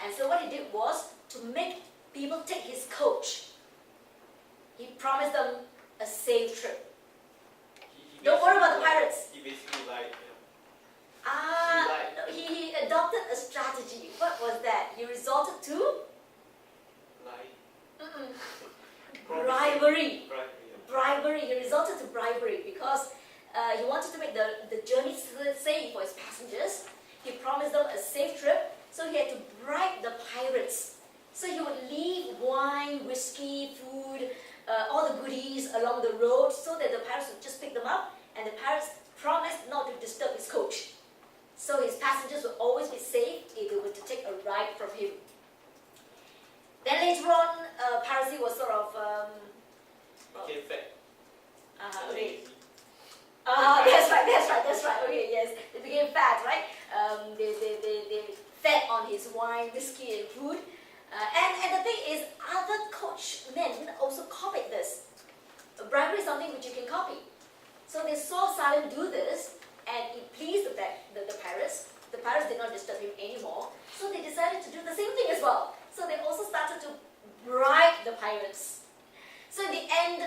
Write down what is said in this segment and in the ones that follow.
And so what he did was to make people take his coach. He promised them a safe trip. Don't worry about the pirates. He basically lied. He adopted a strategy. What was that? He resorted to bribery. Bribery. He resorted to bribery because he wanted to make the journey safe for his passengers. He promised them a safe trip, so he had to bribe the pirates. So he would leave wine, whiskey, food, all the goodies along the road so that the pirates would just pick them up, and the pirates promised not to disturb his coach. So his passengers would always be safe if they were to take a ride from him. Then later on, piracy was sort of... Became fat. Okay. That's right. Okay, yes. They became fat, right? They fed on his wine, whiskey, and food. And the thing is, other coachmen also copied this. Bribery is something which you can copy. So they saw Salim do this, and it pleased the pirates. The pirates did not disturb him anymore, so they decided to do the same thing as well. So they also started to bribe the pirates. So in the end,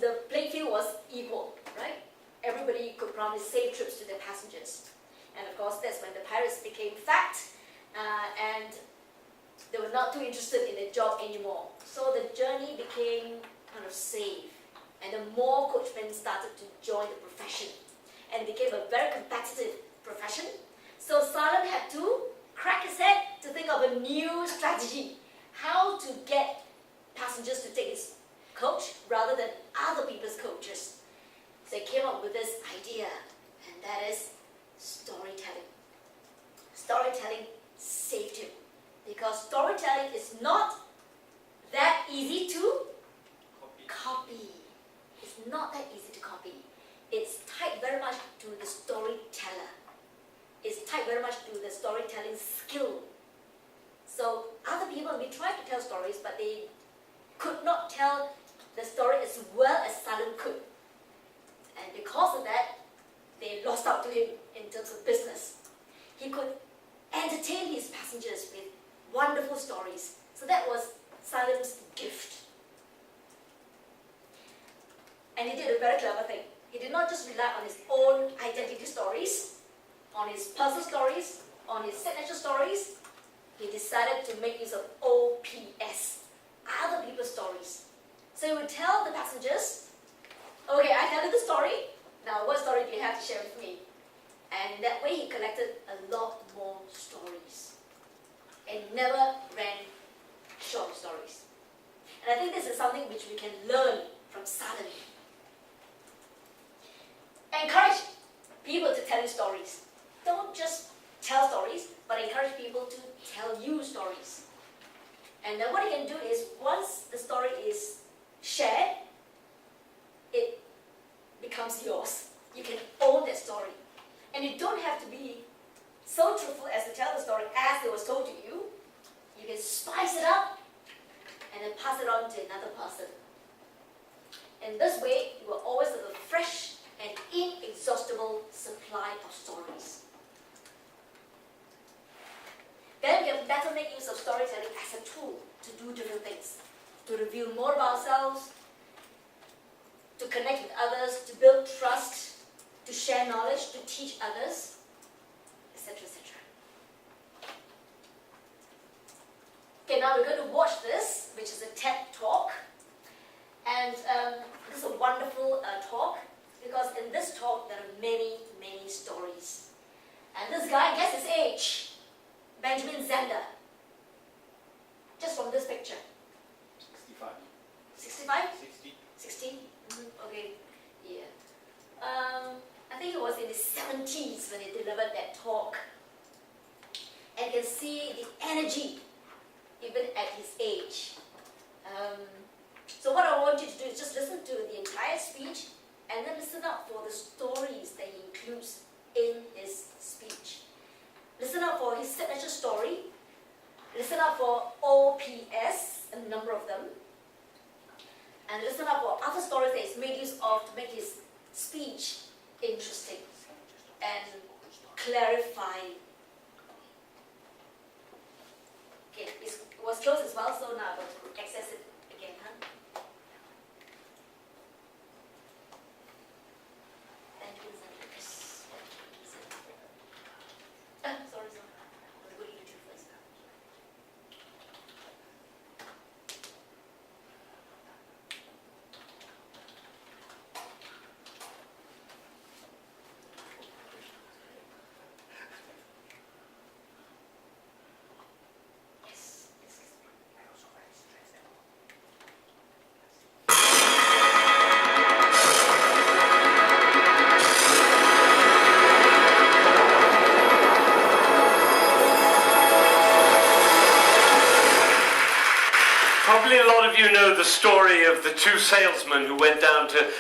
the playing field was equal, right? Everybody could promise safe trips to their passengers. And of course, that's when the pirates became fat, and they were not too interested in their job anymore. So the journey became kind of safe, and the more coachmen started to join the profession, and it became a very competitive profession. So Salim had to crack his head to think of a new strategy, how to get passengers to take his coach rather than other people's coaches. So he came up with this idea, and that is storytelling. Storytelling saved him, because storytelling is not that easy to copy. It's not that easy to copy. It's tied very much to the storyteller. It's tied very much to the storytelling skill. So other people, we tried to tell stories, but they could not tell the story as well as Salim could. And because of that, they lost out to him in terms of business. He could entertain his passengers with wonderful stories. So that was Salim's gift. And he did a very clever thing. He did not just rely on his own identity stories, on his personal stories, on his signature stories. He decided to make use of OPS, other people's stories. So he would tell the passengers, okay, I tell you the story. Now, what story do you have to share with me? And in that way, he collected a lot more stories. And never ran short of stories. And I think this is something which we can learn from Salim. Encourage people to tell you stories. Don't just tell stories, but encourage people to tell you stories. And then what you can do is, once the story is shared, it becomes yours. You can own that story. And you don't have to be so truthful as to tell the story as it was told to you. You can spice it up and then pass it on to another person. In this way, you will always have a fresh and inexhaustible supply of stories. Then we can better make use of storytelling as a tool to do different things, to reveal more about ourselves, to connect with others, to build trust, to share knowledge, to teach others, etc., etc. Okay, now we're going to watch this, which is a TED talk. And this is a wonderful talk, because in this talk there are many, many stories. And this guy, guess his age, Benjamin Zander. Just from this picture. 65. 65? 60. 60? Okay, yeah. I think he was in his 70s when he delivered that talk. And you can see the energy even at his age. So what I want you to do is just listen to the entire speech and then listen up for the stories that he includes in his speech. Listen up for his signature story. Listen up for OPS, a number of them. And listen up for other stories that he's made use of to make his speech interesting and clarifying. Okay, Probably a lot of you know the story of the two salesmen who went down to